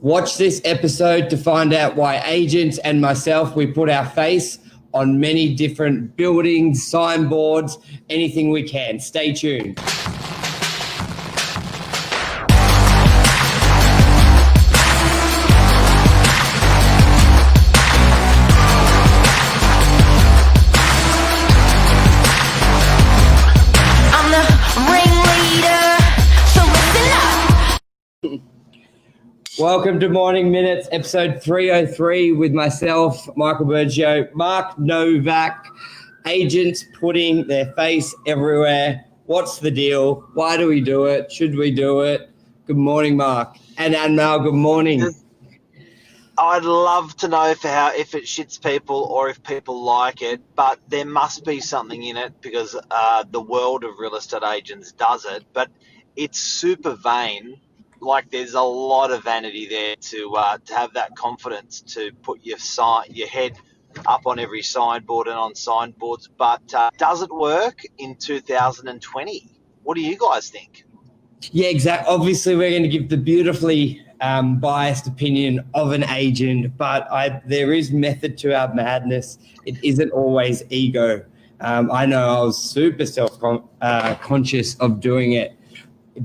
Watch this episode to find out why agents and myself, we put our face on many different buildings, signboards, anything we can. Stay tuned. Welcome to Morning Minutes, episode 303 with myself, Michael Bergio, Mark Novak. Agents putting their face everywhere. What's the deal? Why do we do it? Should we do it? Good morning, Mark. And Anmel, good morning. I'd love to know if it shits people or if people like it, but there must be something in it because the world of real estate agents does it, but it's super vain. Like there's a lot of vanity there to have that confidence to put your head up on every signboard and on signboards. But does it work in 2020? What do you guys think? Yeah, exactly. Obviously, we're going to give the beautifully biased opinion of an agent, but there is method to our madness. It isn't always ego. I know I was super self-conscious of doing it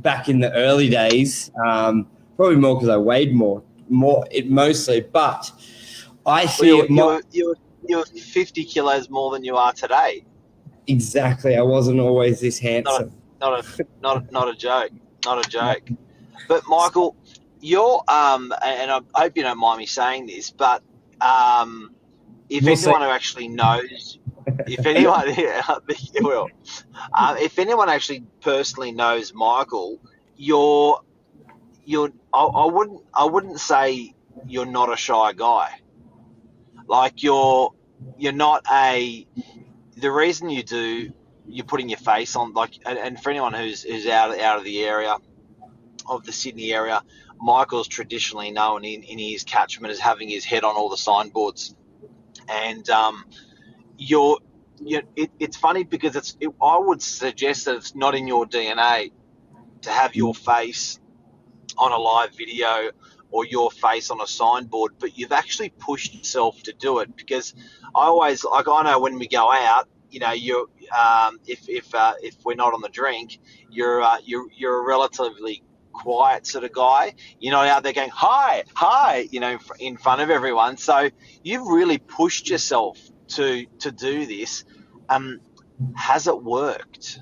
back in the early days, probably more because I weighed more mostly, but I see you're 50 kilos more than you are today. Exactly. I wasn't always this handsome. Not a joke. But Michael, you're and I hope you don't mind me saying this, but if anyone actually personally knows Michael, I wouldn't say you're not a shy guy. Like you're not the reason you're putting your face on, like, and for anyone who's out of the area of the Sydney area, Michael's traditionally known in his catchment as having his head on all the signboards. And it's funny because I would suggest that it's not in your DNA to have your face on a live video or your face on a signboard, but you've actually pushed yourself to do it. Because I know when we go out, you know, if we're not on the drink, you're a relatively quiet sort of guy. You're not out there going hi, you know, in front of everyone. So you've really pushed yourself to do this. Has it worked?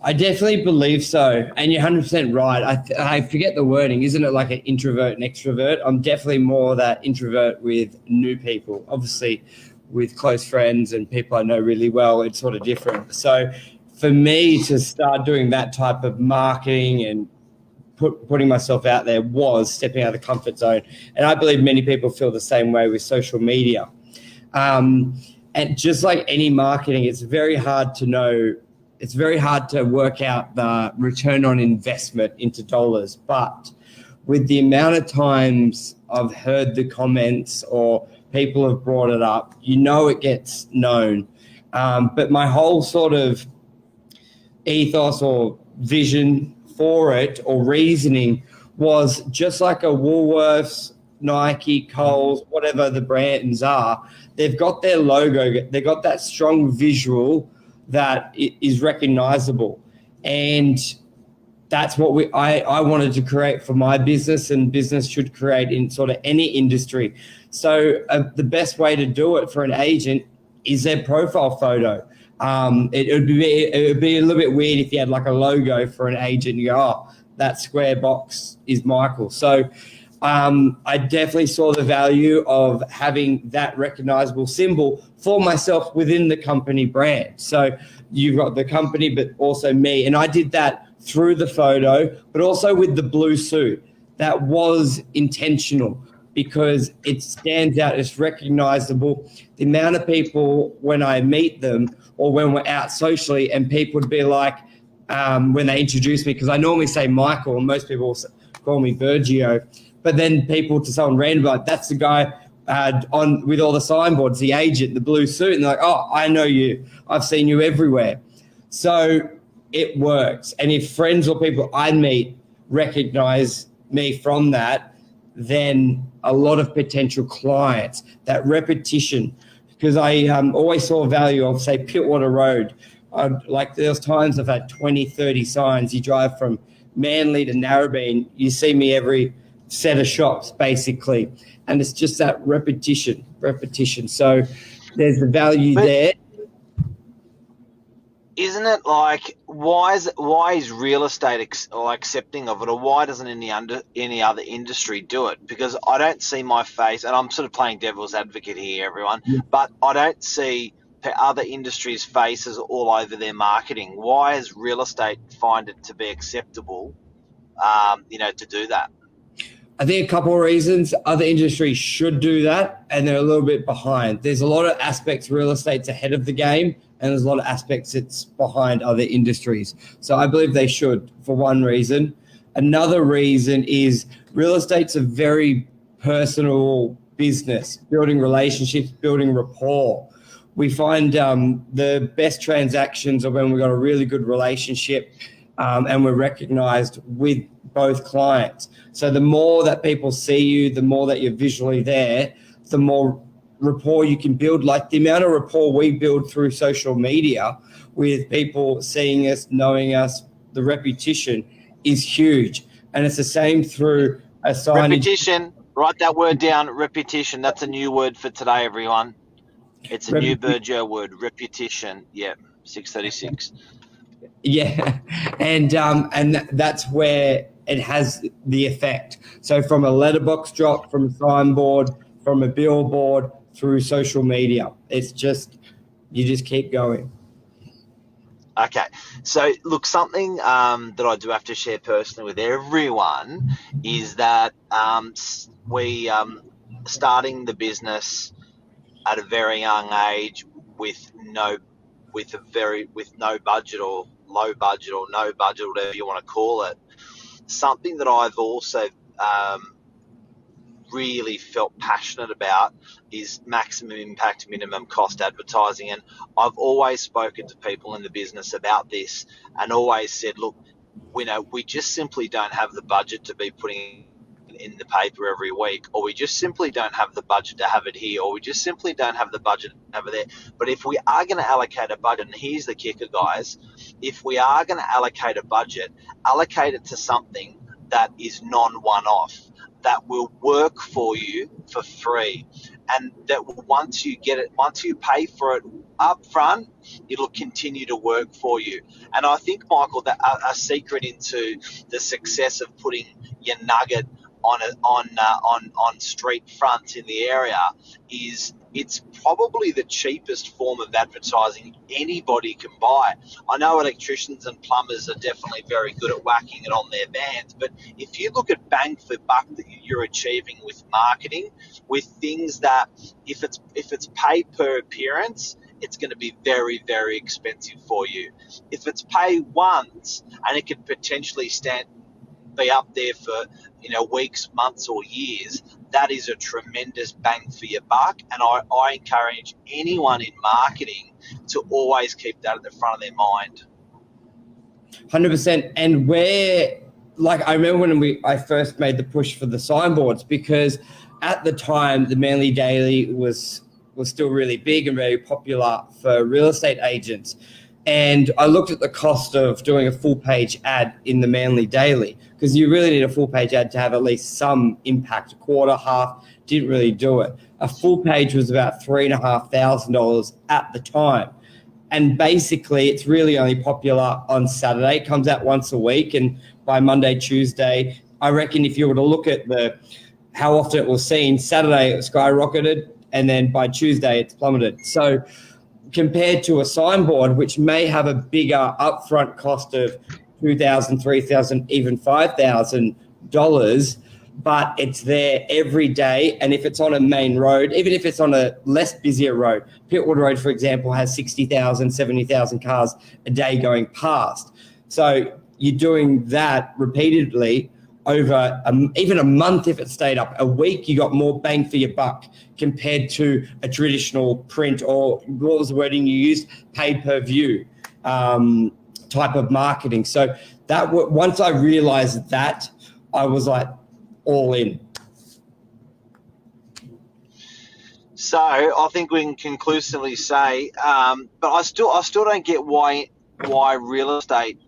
I definitely believe so, and you're 100% right. I forget the wording. Isn't it like an introvert and extrovert? I'm definitely more that introvert with new people. Obviously, with close friends and people I know really well, it's sort of different. So for me to start doing that type of marketing and putting myself out there was stepping out of the comfort zone. And I believe many people feel the same way with social media. And just like any marketing, it's very hard to work out the return on investment into dollars. But with the amount of times I've heard the comments or people have brought it up, you know it gets known. But my whole sort of ethos or vision for it or reasoning was just like a Woolworths, Nike, Coles, whatever the brands are, they've got their logo, they've got that strong visual that is recognizable. And that's what I wanted to create for my business, and business should create in sort of any industry. So the best way to do it for an agent is their profile photo. It would be a little bit weird if you had like a logo for an agent. You go, oh, that square box is Michael. So I definitely saw the value of having that recognizable symbol for myself within the company brand. So you've got the company, but also me. And I did that through the photo, but also with the blue suit. That was intentional because it stands out, it's recognizable. The amount of people when I meet them or when we're out socially and people would be like, when they introduce me, because I normally say Michael and most people call me Bergio, but then people to someone random like, that's the guy on with all the signboards, the agent, the blue suit, and they're like, oh, I know you. I've seen you everywhere. So it works. And if friends or people I meet recognize me from that, then a lot of potential clients, that repetition, because I always saw value of, say, Pittwater Road. Like there's times I've had 20, 30 signs. You drive from Manly to Narrabeen, you see me every set of shops basically. And it's just that repetition. So there's the value there. Isn't it like why is real estate accepting of it, or why doesn't any other industry do it? Because I don't see my face, and I'm sort of playing devil's advocate here, everyone, but I don't see other industries' faces all over their marketing. Why is real estate find it to be acceptable, to do that? I think a couple of reasons. Other industries should do that, and they're a little bit behind. There's a lot of aspects real estate's ahead of the game, and there's a lot of aspects it's behind other industries. So I believe they should, for one reason. Another reason is real estate's a very personal business, building relationships, building rapport. We find the best transactions are when we've got a really good relationship and we're recognized with both clients. So the more that people see you, the more that you're visually there, the more rapport you can build. Like the amount of rapport we build through social media with people seeing us, knowing us, the repetition is huge. And it's the same through a signage. Repetition, write that word down, repetition. That's a new word for today, everyone. It's a new Burjo word, repetition. Yeah, 636. Yeah, and that's where it has the effect. So from a letterbox drop, from a signboard, from a billboard, through social media, it's just, you just keep going. Okay, so look, something that I do have to share personally with everyone is that we starting the business at a very young age with no budget or low budget or no budget, whatever you want to call it. Something that I've also really felt passionate about is maximum impact, minimum cost advertising. And I've always spoken to people in the business about this and always said, look, we just simply don't have the budget to be putting in the paper every week, or we just simply don't have the budget to have it here, or we just simply don't have the budget to have it there. But if we are going to allocate a budget, and here's the kicker, guys, if we are going to allocate a budget, allocate it to something that is non-one-off, that will work for you for free, and that once you pay for it up front, it'll continue to work for you. And I think, Michael, that a secret into the success of putting your nugget on street fronts in the area is it's probably the cheapest form of advertising anybody can buy. I know electricians and plumbers are definitely very good at whacking it on their vans, but if you look at bang for buck that you're achieving with marketing, with things that if it's pay per appearance, it's going to be very, very expensive for you. If it's pay once, and it could potentially be up there for weeks, months, or years, that is a tremendous bang for your buck. And I encourage anyone in marketing to always keep that at the front of their mind. 100%. And I remember when I first made the push for the signboards, because at the time the Manly Daily was still really big and very popular for real estate agents. And I looked at the cost of doing a full page ad in the Manly Daily, because you really need a full page ad to have at least some impact. A quarter, half, didn't really do it. A full page was about $3,500 at the time. And basically it's really only popular on Saturday. It comes out once a week. And by Monday, Tuesday, I reckon if you were to look at how often it was seen, Saturday it skyrocketed, and then by Tuesday it's plummeted. So compared to a signboard, which may have a bigger upfront cost of $2,000, $3,000, even $5,000, but it's there every day. And if it's on a main road, even if it's on a less busier road, Pittwater Road, for example, has 60,000, 70,000 cars a day going past. So you're doing that repeatedly over even a month. If it stayed up a week, you got more bang for your buck compared to a traditional print, or what was the wording you used, pay per view type of marketing. So that once I realized that, I was like, all in. So I think we can conclusively say, but I still don't get why real estate.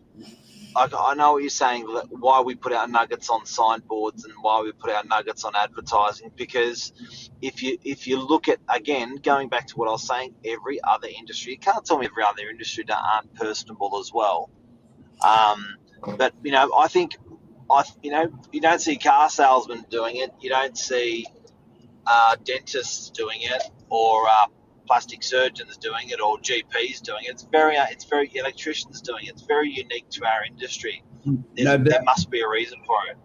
I know what you're saying, why we put our nuggets on signboards and why we put our nuggets on advertising, because if you look at, again, going back to what I was saying, every other industry, you can't tell me every other industry that aren't personable as well. But, I think, you don't see car salesmen doing it. You don't see dentists doing it, or plastic surgeons doing it, or GPs doing it. It's very electricians doing it. It's very unique to our industry. There must be a reason for it.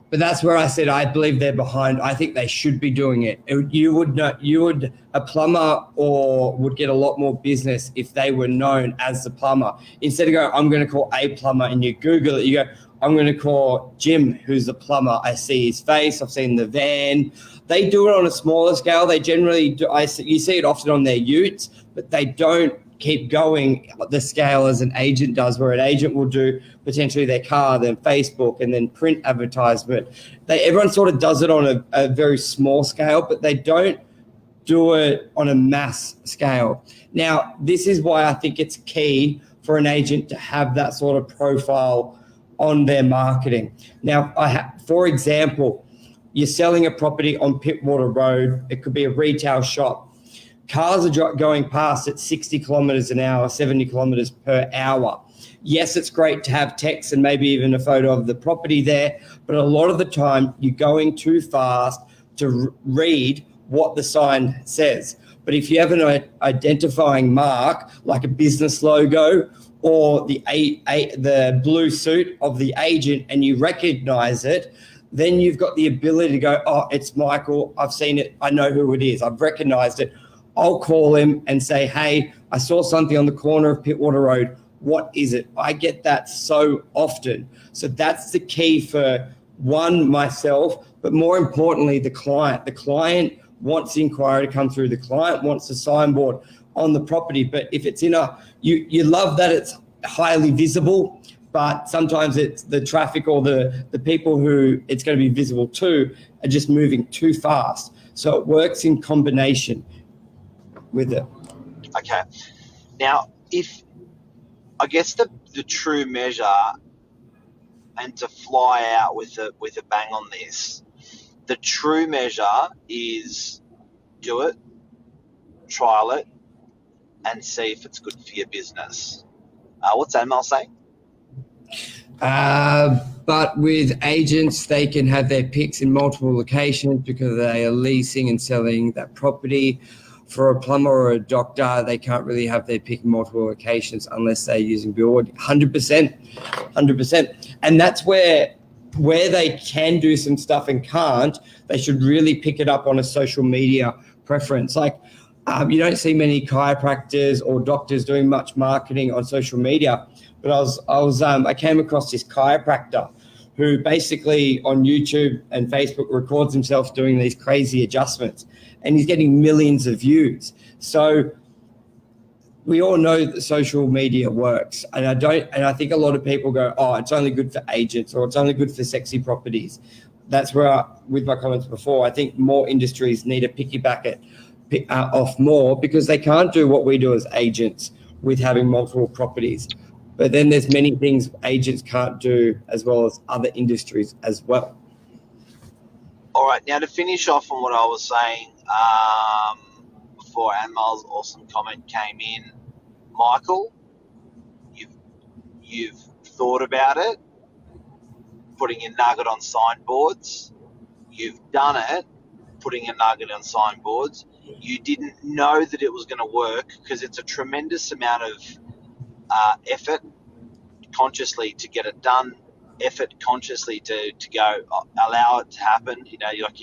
But that's where I said I believe they're behind. I think they should be doing it. A plumber would get a lot more business if they were known as the plumber. Instead of going, I'm going to call a plumber, and you Google it, you go, I'm going to call Jim, who's the plumber. I see his face. I've seen the van. They do it on a smaller scale. They generally do. You see it often on their utes, but they don't keep going the scale as an agent does, where an agent will do potentially their car, then Facebook, and then print advertisement. Everyone sort of does it on a very small scale, but they don't do it on a mass scale. Now, this is why I think it's key for an agent to have that sort of profile on their marketing. Now, for example, you're selling a property on Pittwater Road. It could be a retail shop. Cars are going past at 60 kilometres an hour, 70 kilometres per hour. Yes, it's great to have text and maybe even a photo of the property there, but a lot of the time you're going too fast to read what the sign says. But if you have an identifying mark, like a business logo or the blue suit of the agent, and you recognise it, then you've got the ability to go, oh, it's Michael. I've seen it. I know who it is. I've recognised it. I'll call him and say, hey, I saw something on the corner of Pittwater Road. What is it? I get that so often. So that's the key for myself, but more importantly, the client. The client wants the inquiry to come through. The client wants the signboard on the property. But if it's you love that it's highly visible, but sometimes it's the traffic or the people who it's going to be visible to are just moving too fast. So it works in combination with it. Okay. Now, I guess the true measure, and to fly out with a bang on this, the true measure is do it, trial it, and see if it's good for your business. What's Amal saying? But with agents, they can have their picks in multiple locations because they are leasing and selling that property. For a plumber or a doctor, they can't really have their pick in multiple locations unless they're using billboard. 100%. And that's where they can do some stuff and can't, they should really pick it up on a social media preference. Like you don't see many chiropractors or doctors doing much marketing on social media, but I came across this chiropractor who basically on YouTube and Facebook records himself doing these crazy adjustments, and he's getting millions of views. So we all know that social media works, and I think a lot of people go, oh, it's only good for agents or it's only good for sexy properties. That's where, with my comments before, I think more industries need to piggyback it off more, because they can't do what we do as agents with having multiple properties. But then there's many things agents can't do, as well as other industries as well. All right, now to finish off on what I was saying before Amal's awesome comment came in, Michael, you've thought about it, putting your nugget on signboards. You've done it, putting a nugget on signboards. You didn't know that it was going to work because it's a tremendous amount of effort consciously to get it done, effort consciously to go allow it to happen. You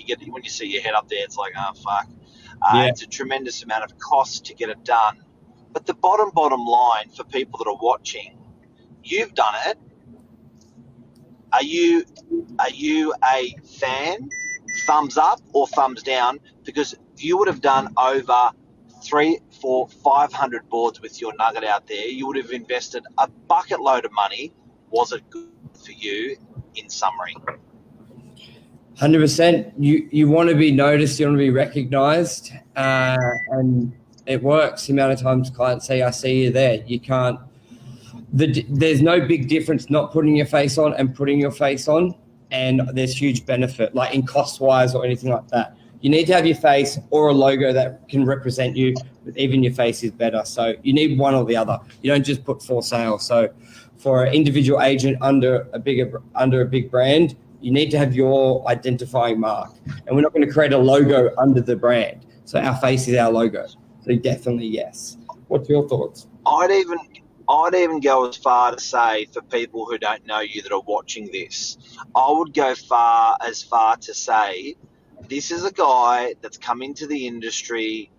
get when you see your head up there, it's like, oh fuck. It's a tremendous amount of cost to get it done. But the bottom line for people that are watching, you've done it. Are you a fan? Thumbs up or thumbs down? Because you would have done over 300, 400, 500 boards with your nugget out there. You would have invested a bucket load of money. Was it good for you, in summary? 100%. You want to be noticed, you want to be recognized, and it works. The amount of times clients say, I see you there. You can't, there's no big difference not putting your face on and putting your face on, and there's huge benefit, like in cost-wise or anything like that. You need to have your face or a logo that can represent you, but even your face is better. So you need one or the other. You don't just put for sale. So for an individual agent under a big brand, you need to have your identifying mark. And we're not going to create a logo under the brand. So our face is our logo. So definitely yes. What's your thoughts? I'd even go as far to say, for people who don't know you that are watching this, I would go as far to say, this is a guy that's come into the industry,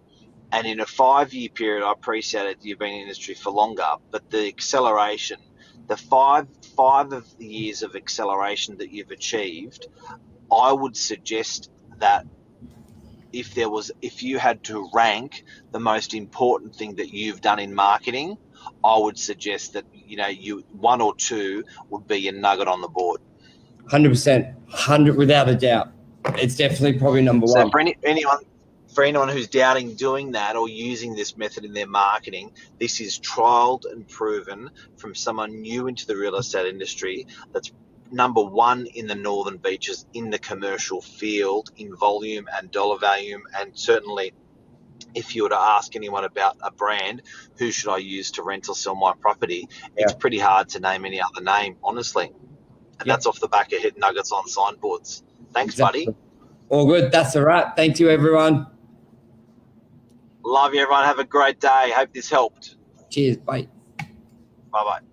and in a 5-year period, I appreciate it, you've been in the industry for longer, but the acceleration, the five of the years of acceleration that you've achieved, I would suggest that if you had to rank the most important thing that you've done in marketing, I would suggest that you one or two would be your nugget on the board. 100%, 100 without a doubt. It's definitely probably number one. So for anyone who's doubting doing that or using this method in their marketing, this is trialed and proven from someone new into the real estate industry that's number one in the Northern Beaches in the commercial field in volume and dollar value. And certainly if you were to ask anyone about a brand, who should I use to rent or sell my property, it's pretty hard to name any other name, honestly. And that's off the back of Hit Nuggets on Signboards. Thanks, buddy. All good. That's a wrap. Thank you, everyone. Love you, everyone. Have a great day. Hope this helped. Cheers. Bye. Bye-bye.